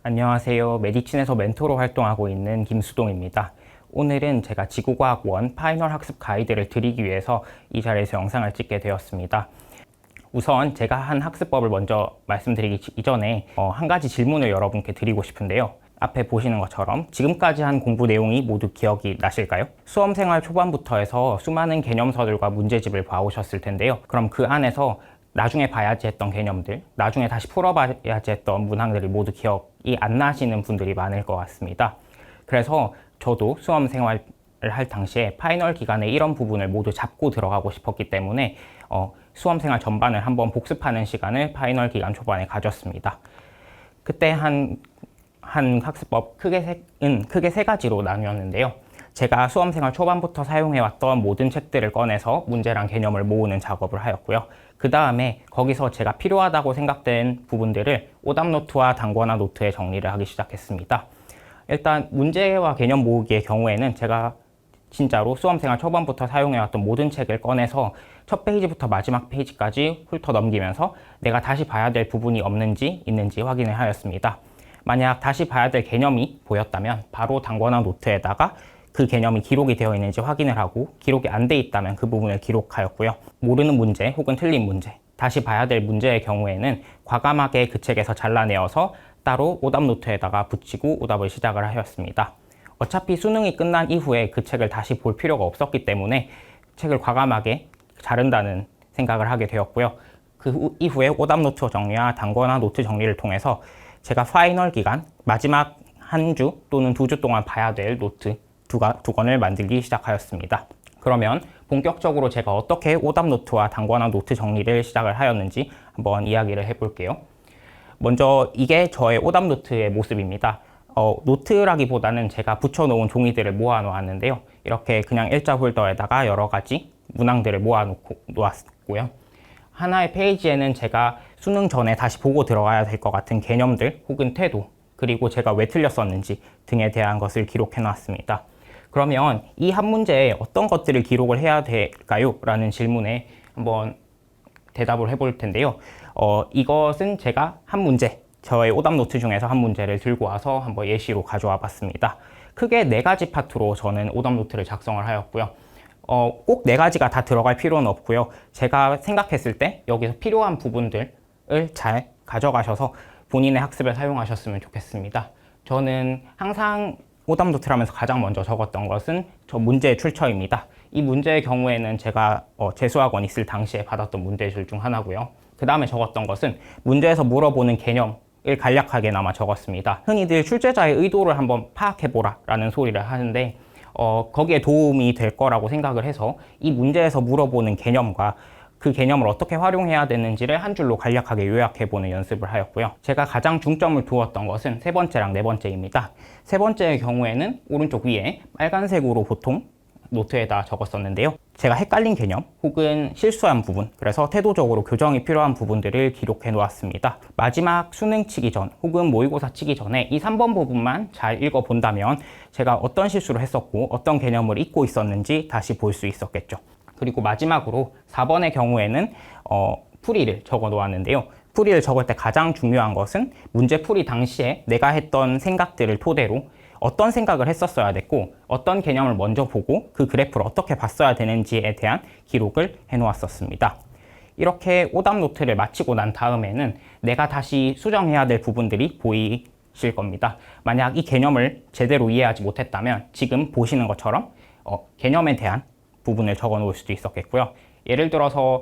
안녕하세요. 메디친에서 멘토로 활동하고 있는 김수동입니다. 오늘은 제가 지구과학 1 파이널 학습 가이드를 드리기 위해서 이 자리에서 영상을 찍게 되었습니다. 우선 제가 한 학습법을 먼저 말씀드리기 이전에 한 가지 질문을 여러분께 드리고 싶은데요. 앞에 보시는 것처럼 지금까지 한 공부 내용이 모두 기억이 나실까요? 수험생활 초반부터 해서 수많은 개념서들과 문제집을 봐오셨을 텐데요. 그럼 그 안에서 나중에 봐야지 했던 개념들, 나중에 다시 풀어봐야지 했던 문항들이 모두 기억이 안 나시는 분들이 많을 것 같습니다. 그래서 저도 수험 생활을 할 당시에 파이널 기간에 이런 부분을 모두 잡고 들어가고 싶었기 때문에 수험 생활 전반을 한번 복습하는 시간을 파이널 기간 초반에 가졌습니다. 그때 한 학습법 크게 세 가지로 나뉘었는데요. 제가 수험생활 초반부터 사용해왔던 모든 책들을 꺼내서 문제랑 개념을 모으는 작업을 하였고요. 그 다음에 거기서 제가 필요하다고 생각된 부분들을 오답노트와 단권화 노트에 정리를 하기 시작했습니다. 일단 문제와 개념 모으기의 경우에는 제가 진짜로 수험생활 초반부터 사용해왔던 모든 책을 꺼내서 첫 페이지부터 마지막 페이지까지 훑어 넘기면서 내가 다시 봐야 될 부분이 없는지 있는지 확인을 하였습니다. 만약 다시 봐야 될 개념이 보였다면 바로 단권화 노트에다가 그 개념이 기록이 되어 있는지 확인을 하고 기록이 안 돼 있다면 그 부분을 기록하였고요. 모르는 문제 혹은 틀린 문제, 다시 봐야 될 문제의 경우에는 과감하게 그 책에서 잘라내어서 따로 오답 노트에다가 붙이고 오답을 시작을 하였습니다. 어차피 수능이 끝난 이후에 그 책을 다시 볼 필요가 없었기 때문에 책을 과감하게 자른다는 생각을 하게 되었고요. 그 이후에 오답 노트 정리와 단권화 노트 정리를 통해서 제가 파이널 기간 마지막 한 주 또는 2주 동안 봐야 될 노트 두 권을 만들기 시작하였습니다. 그러면 본격적으로 제가 어떻게 오답 노트와 단권화 노트 정리를 시작을 하였는지 한번 이야기를 해볼게요. 먼저 이게 저의 오답 노트의 모습입니다. 노트라기보다는 제가 붙여놓은 종이들을 모아 놓았는데요. 이렇게 그냥 일자 폴더에다가 여러 가지 문항들을 모아 놓았고요. 하나의 페이지에는 제가 수능 전에 다시 보고 들어가야 될 것 같은 개념들 혹은 태도, 그리고 제가 왜 틀렸었는지 등에 대한 것을 기록해 놨습니다. 그러면 이 한 문제에 어떤 것들을 기록을 해야 될까요? 라는 질문에 한번 대답을 해볼 텐데요. 이것은 제가 한 문제, 저의 오답 노트 중에서 한 문제를 들고 와서 한번 예시로 가져와 봤습니다. 크게 4가지 파트로 저는 오답 노트를 작성을 하였고요. 꼭 4가지가 다 들어갈 필요는 없고요. 제가 생각했을 때 여기서 필요한 부분들을 잘 가져가셔서 본인의 학습에 사용하셨으면 좋겠습니다. 저는 항상 오답 노트를 하면서 가장 먼저 적었던 것은 저 문제의 출처입니다. 이 문제의 경우에는 제가 재수학원 있을 당시에 받았던 문제들 중 하나고요. 그 다음에 적었던 것은 문제에서 물어보는 개념을 간략하게나마 적었습니다. 흔히들 출제자의 의도를 한번 파악해보라 라는 소리를 하는데 거기에 도움이 될 거라고 생각을 해서 이 문제에서 물어보는 개념과 그 개념을 어떻게 활용해야 되는지를 한 줄로 간략하게 요약해보는 연습을 하였고요. 제가 가장 중점을 두었던 것은 3번째랑 4번째입니다. 3번째의 경우에는 오른쪽 위에 빨간색으로 보통 노트에다 적었었는데요. 제가 헷갈린 개념 혹은 실수한 부분, 그래서 태도적으로 교정이 필요한 부분들을 기록해 놓았습니다. 마지막 수능 치기 전 혹은 모의고사 치기 전에 이 3번 부분만 잘 읽어본다면 제가 어떤 실수를 했었고 어떤 개념을 잊고 있었는지 다시 볼 수 있었겠죠. 그리고 마지막으로 4번의 경우에는 풀이를 적어 놓았는데요. 풀이를 적을 때 가장 중요한 것은 문제 풀이 당시에 내가 했던 생각들을 토대로 어떤 생각을 했었어야 됐고 어떤 개념을 먼저 보고 그 그래프를 어떻게 봤어야 되는지에 대한 기록을 해 놓았었습니다. 이렇게 오답 노트를 마치고 난 다음에는 내가 다시 수정해야 될 부분들이 보이실 겁니다. 만약 이 개념을 제대로 이해하지 못했다면 지금 보시는 것처럼 개념에 대한 부분을 적어 놓을 수도 있었겠고요. 예를 들어서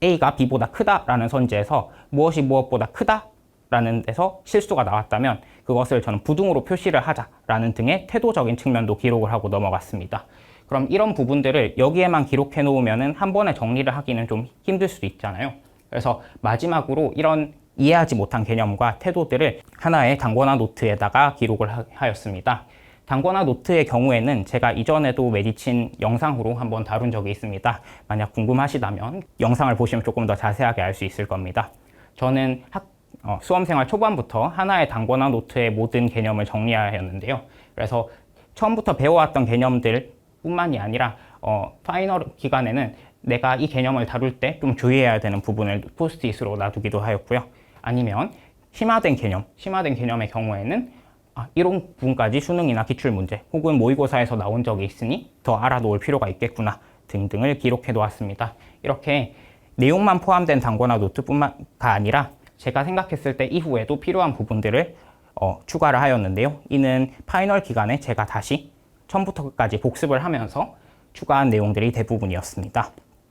A가 B보다 크다라는 선지에서 무엇이 무엇보다 크다라는 데서 실수가 나왔다면 그것을 저는 부등으로 표시를 하자라는 등의 태도적인 측면도 기록을 하고 넘어갔습니다. 그럼 이런 부분들을 여기에만 기록해 놓으면 한 번에 정리를 하기는 좀 힘들 수도 있잖아요. 그래서 마지막으로 이런 이해하지 못한 개념과 태도들을 하나의 단권화 노트에다가 기록을 하였습니다. 단권화 노트의 경우에는 제가 이전에도 메디친 영상으로 한번 다룬 적이 있습니다. 만약 궁금하시다면 영상을 보시면 조금 더 자세하게 알 수 있을 겁니다. 저는 수험생활 초반부터 하나의 단권화 노트의 모든 개념을 정리하였는데요. 그래서 처음부터 배워왔던 개념들 뿐만이 아니라 파이널 기간에는 내가 이 개념을 다룰 때 좀 주의해야 되는 부분을 포스트잇으로 놔두기도 하였고요. 아니면 심화된 개념의 경우에는 이런 부분까지 수능이나 기출문제 혹은 모의고사에서 나온 적이 있으니 더 알아놓을 필요가 있겠구나 등등을 기록해 놓았습니다. 이렇게 내용만 포함된 단거나 노트뿐만가 아니라 제가 생각했을 때 이후에도 필요한 부분들을 추가를 하였는데요. 이는 파이널 기간에 제가 다시 처음부터 끝까지 복습을 하면서 추가한 내용들이 대부분이었습니다.